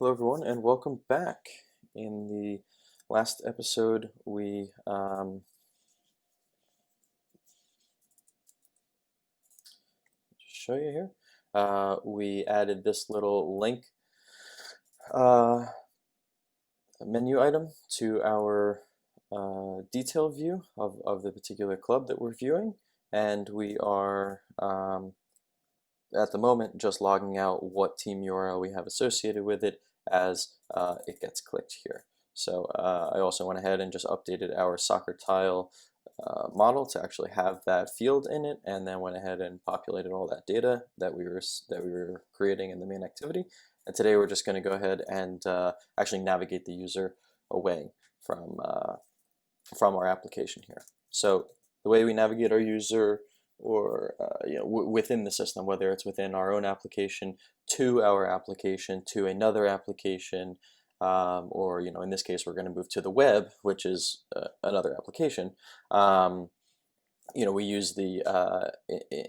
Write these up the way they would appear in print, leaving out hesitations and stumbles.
Hello, everyone, and welcome back. In the last episode, we just show you here. We added this little link uh, menu item to our detail view of the particular club that we're viewing, and we are at the moment just logging out what team URL we have associated with it as it gets clicked here. So I also went ahead and just updated our soccer tile model to actually have that field in it, and then went ahead and populated all that data that we were creating in the main activity. And today we're just going to go ahead and actually navigate the user away from our application here. So the way we navigate our user, or within the system, whether it's within our own application to our application to another application, or in this case we're going to move to the web, which is another application. We use the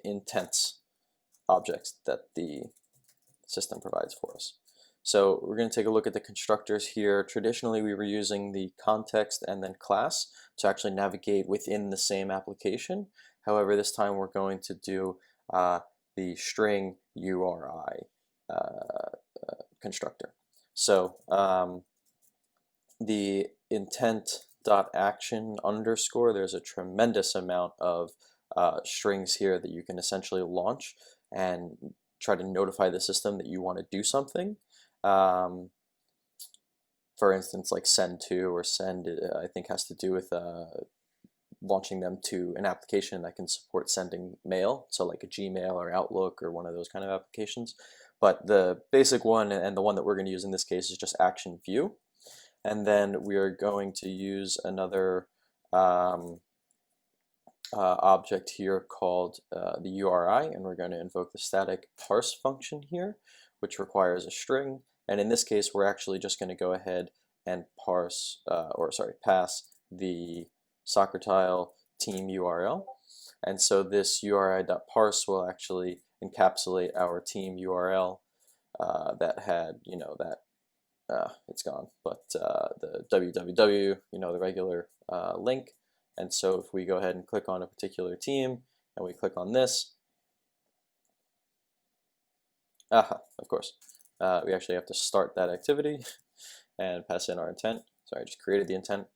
intents objects that the system provides for us. So we're going to take a look at the constructors here. Traditionally, we were using the context and then class to actually navigate within the same application. However, this time we're going to do the StringURI constructor. So the intent.action underscore, there's a tremendous amount of strings here that you can essentially launch and try to notify the system that you want to do something. For instance, like send to or send, I think has to do with launching them to an application that can support sending mail, so like a Gmail or Outlook or one of those kind of applications. But the basic one, and the one that we're going to use in this case, is just action view. And then we are going to use another object here called the URI, and we're going to invoke the StaticParse function here, which requires a string. And in this case, we're actually just going to go ahead and pass the soccer tile team URL. And so this URI.parse will actually encapsulate our team URL that had, it's gone, but the www, the regular link. And so if we go ahead and click on a particular team and we click on this, of course, we actually have to start that activity and pass in our intent. Sorry, I just created the intent.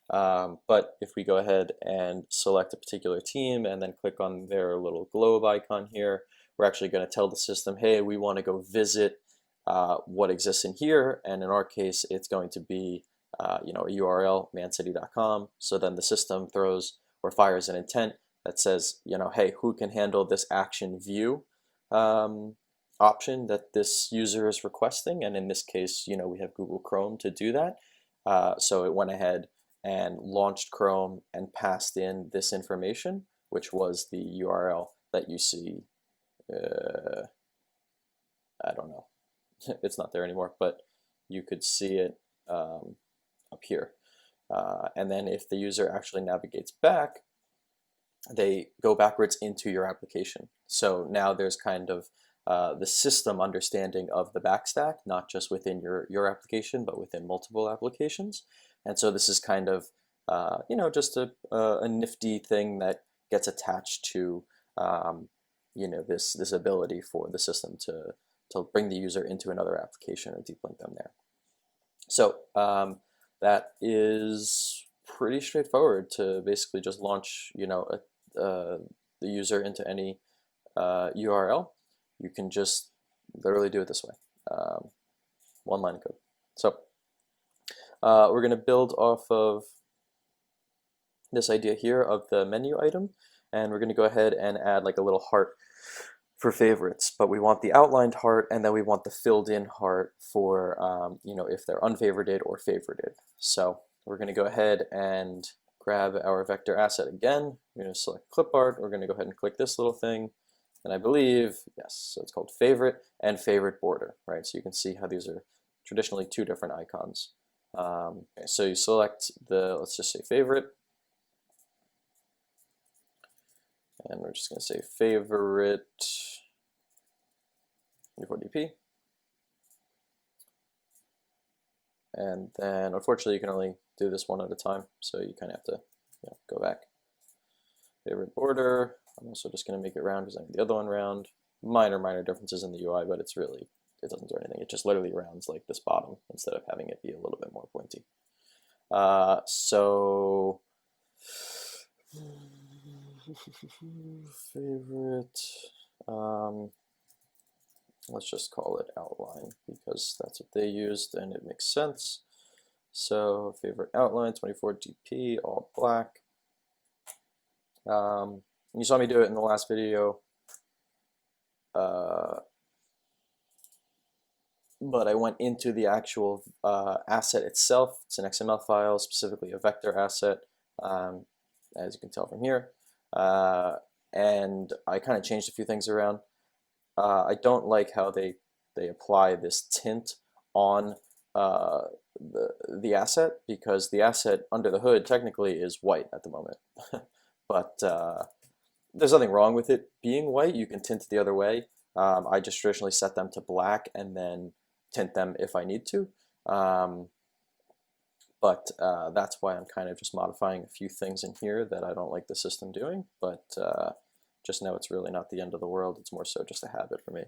But if we go ahead and select a particular team and then click on their little globe icon here, we're actually going to tell the system, hey, we want to go visit what exists in here. And in our case, it's going to be a URL, mancity.com. So then the system throws or fires an intent that says, hey, who can handle this action view option that this user is requesting? And in this case, we have Google Chrome to do that. So it went ahead and launched Chrome and passed in this information, which was the URL that you see. I don't know, it's not there anymore, but you could see it up here. And then if the user actually navigates back, they go backwards into your application. So now there's kind of the system understanding of the backstack, not just within your application, but within multiple applications. And so this is kind of, just a nifty thing that gets attached to, this ability for the system to bring the user into another application or deep link them there. So that is pretty straightforward to basically just launch, the user into any URL. You can just literally do it this way, one line of code. So we're going to build off of this idea here of the menu item, and we're going to go ahead and add like a little heart for favorites, but we want the outlined heart, and then we want the filled in heart for if they're unfavorited or favorited. So we're going to go ahead and grab our vector asset again. We're going to select clip art. We're going to go ahead and click this little thing, and I believe, yes, so it's called favorite and favorite border, right? So you can see how these are traditionally two different icons. Okay, so you select let's just say favorite, and we're just going to say favorite 24dp. And then unfortunately you can only do this one at a time, so you kind of have to go back. Favorite border, I'm also just going to make it round because I made the other one round. Minor differences in the UI, but it doesn't do anything. It just literally rounds like this bottom instead of having it be a little bit more pointy. So favorite, let's just call it outline because that's what they used and it makes sense. So favorite outline, 24 dp, all black. You saw me do it in the last video, but I went into the actual asset itself. It's an XML file, specifically a vector asset, as you can tell from here. And I kind of changed a few things around. I don't like how they apply this tint on the asset, because the asset under the hood technically is white at the moment. But there's nothing wrong with it being white. You can tint it the other way. I just traditionally set them to black and then tint them if I need to. But that's why I'm kind of just modifying a few things in here that I don't like the system doing. But just know it's really not the end of the world. It's more so just a habit for me.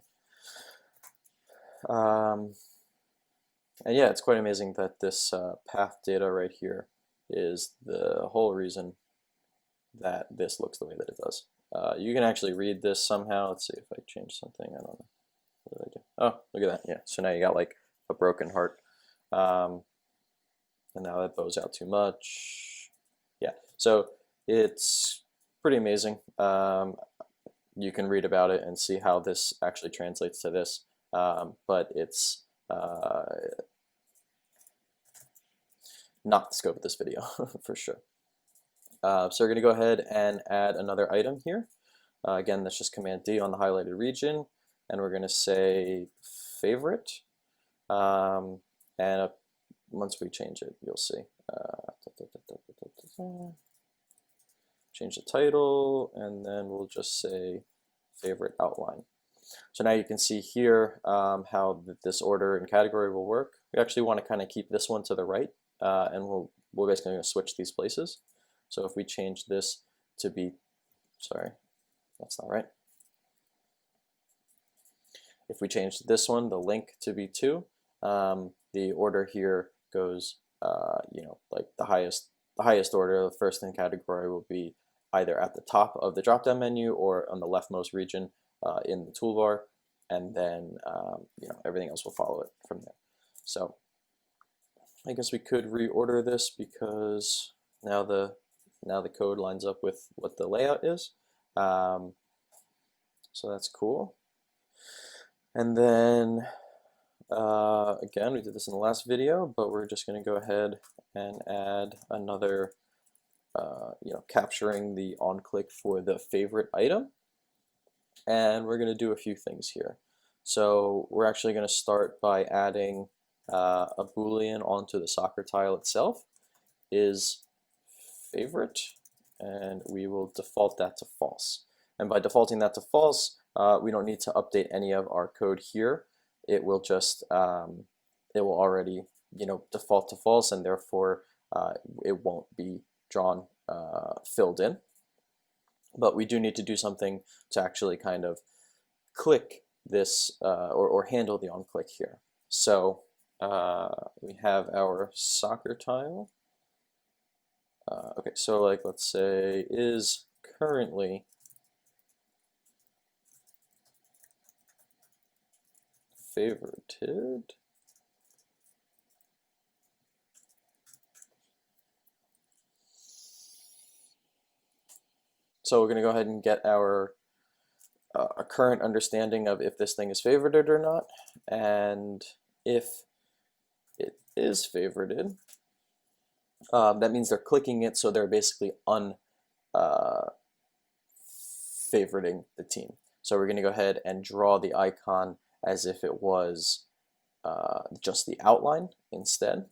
And yeah, it's quite amazing that this path data right here is the whole reason that this looks the way that it does. You can actually read this somehow. Let's see if I change something. I don't know. What did I do? Oh, look at that. Yeah, so now you got like a broken heart. And now that bows out too much. Yeah, so it's pretty amazing. You can read about it and see how this actually translates to this, but it's not the scope of this video for sure. So we're going to go ahead and add another item here. Again, that's just Command D on the highlighted region, and we're going to say favorite. And once we change it, you'll see. Change the title, and then we'll just say favorite outline. So now you can see here how this order and category will work. We actually want to kind of keep this one to the right, and we're basically going to switch these places. So if we change this to be, sorry, that's not right. If we change this one, the link, to be 2, the order here goes, like the highest order, the first in category will be either at the top of the drop-down menu or on the leftmost region in the toolbar, and then everything else will follow it from there. So I guess we could reorder this because now the code lines up with what the layout is. So that's cool. And then again, we did this in the last video, but we're just going to go ahead and add another, capturing the on-click for the favorite item. And we're going to do a few things here. So we're actually going to start by adding a Boolean onto the soccer tile itself, is favorite, and we will default that to false. And by defaulting that to false, we don't need to update any of our code here. It will just, it will already, default to false, and therefore it won't be drawn, filled in. But we do need to do something to actually kind of click this or handle the on-click here. So we have our soccer tile. Okay, so like let's say is currently favorited. So we're going to go ahead and get our a current understanding of if this thing is favorited or not, and if it is favorited, that means they're clicking it, so they're basically favoriting the team. So we're going to go ahead and draw the icon as if it was just the outline instead.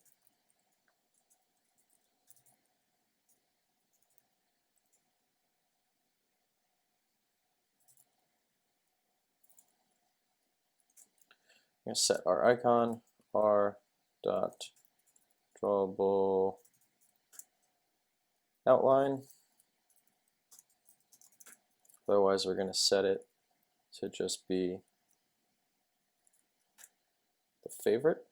We're going to set our icon r dot drawable outline. Otherwise, we're going to set it to just be the favorite.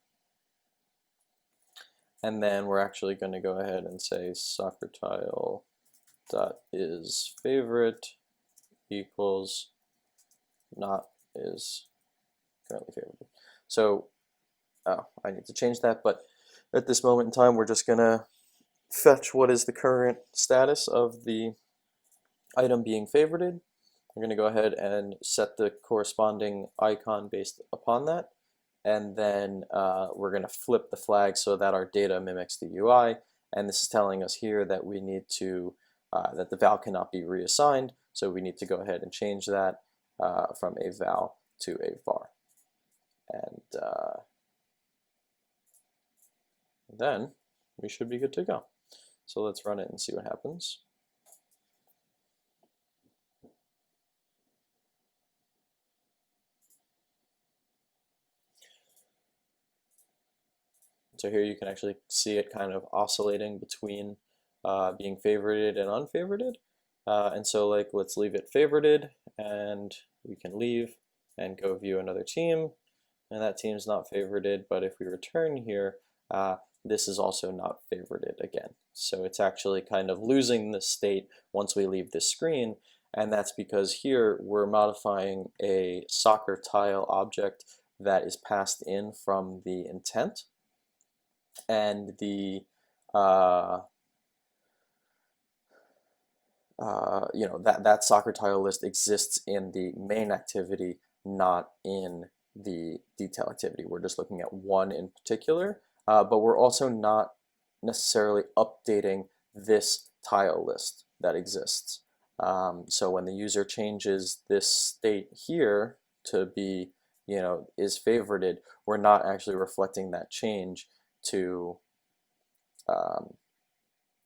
And then we're actually going to go ahead and say soccer tile dot is favorite equals not is currently favored. So I need to change that, but at this moment in time, we're just going to fetch what is the current status of the item being favorited. We're going to go ahead and set the corresponding icon based upon that. And then we're going to flip the flag so that our data mimics the UI. And this is telling us here that we need to, that the val cannot be reassigned. So we need to go ahead and change that from a val to a var. And then we should be good to go. So let's run it and see what happens. So here you can actually see it kind of oscillating between being favorited and unfavorited. And so like, let's leave it favorited, and we can leave and go view another team. And that team's not favorited, but if we return here, this is also not favorited again. So it's actually kind of losing the state once we leave this screen. And that's because here we're modifying a soccer tile object that is passed in from the intent. And the that soccer tile list exists in the main activity, not in the detail activity. We're just looking at one in particular, but we're also not necessarily updating this tile list that exists. So when the user changes this state here to be, is favorited, we're not actually reflecting that change to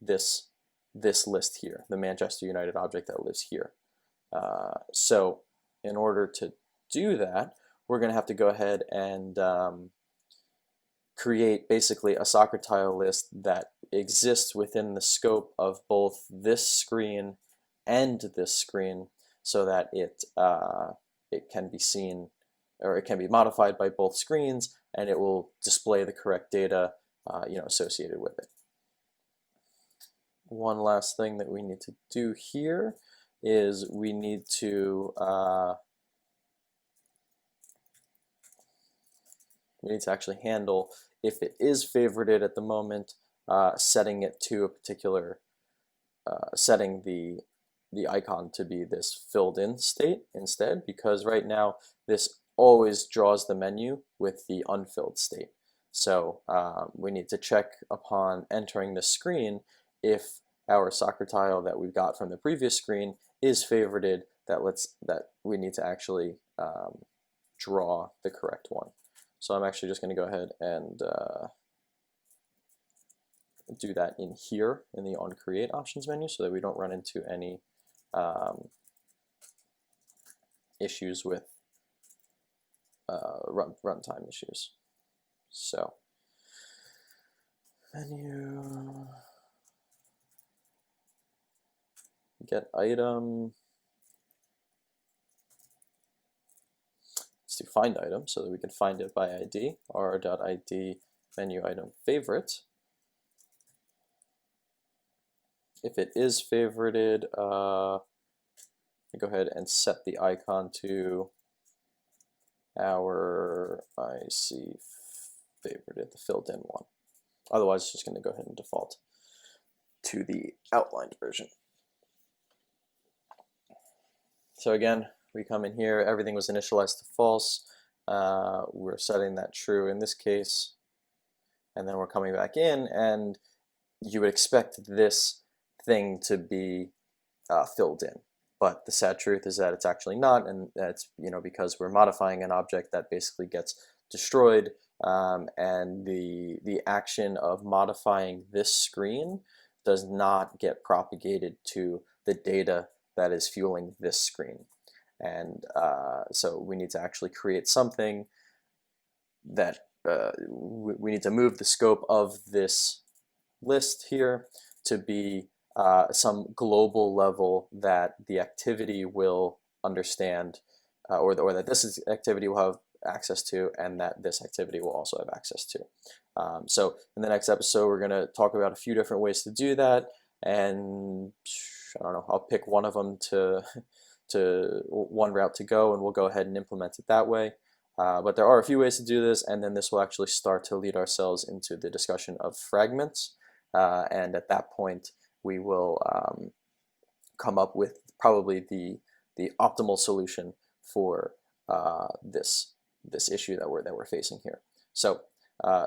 this list here, the Manchester United object that lives here. So in order to do that, we're going to have to go ahead and create basically a soccer tile list that exists within the scope of both this screen and this screen, so that it can be seen, or it can be modified by both screens, and it will display the correct data associated with it. One last thing that we need to do here is we need to actually handle, if it is favorited at the moment, setting it to a particular, setting the icon to be this filled in state instead, because right now this always draws the menu with the unfilled state. So we need to check upon entering the screen if our soccer tile that we've got from the previous screen is favorited, that we need to actually draw the correct one. So I'm actually just going to go ahead and do that in here in the onCreate options menu, so that we don't run into any issues with runtime issues. So menu, get item, let's do find item so that we can find it by ID, r.id menu item favorite. If it is favorited, go ahead and set the icon to our IC favorited, the filled in one. Otherwise, it's just going to go ahead and default to the outlined version. So again, we come in here, everything was initialized to false. We're setting that true in this case, and then we're coming back in, and you would expect this thing to be filled in. But the sad truth is that it's actually not, and that's because we're modifying an object that basically gets destroyed, and the action of modifying this screen does not get propagated to the data that is fueling this screen. And so we need to actually create something that we need to move the scope of this list here to be some global level that the activity will understand, or that this activity will have access to, and that this activity will also have access to. So in the next episode, we're going to talk about a few different ways to do that, and I don't know, I'll pick one of them to one route to go, and we'll go ahead and implement it that way. But there are a few ways to do this, and then this will actually start to lead ourselves into the discussion of fragments. And at that point, we will come up with probably the optimal solution for this issue that we're facing here. So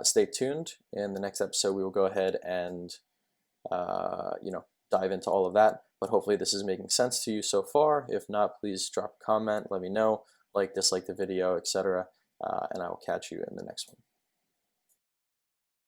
stay tuned. In the next episode, we will go ahead and dive into all of that. But hopefully this is making sense to you so far. If not, please drop a comment, let me know, dislike the video, etc. And I will catch you in the next one.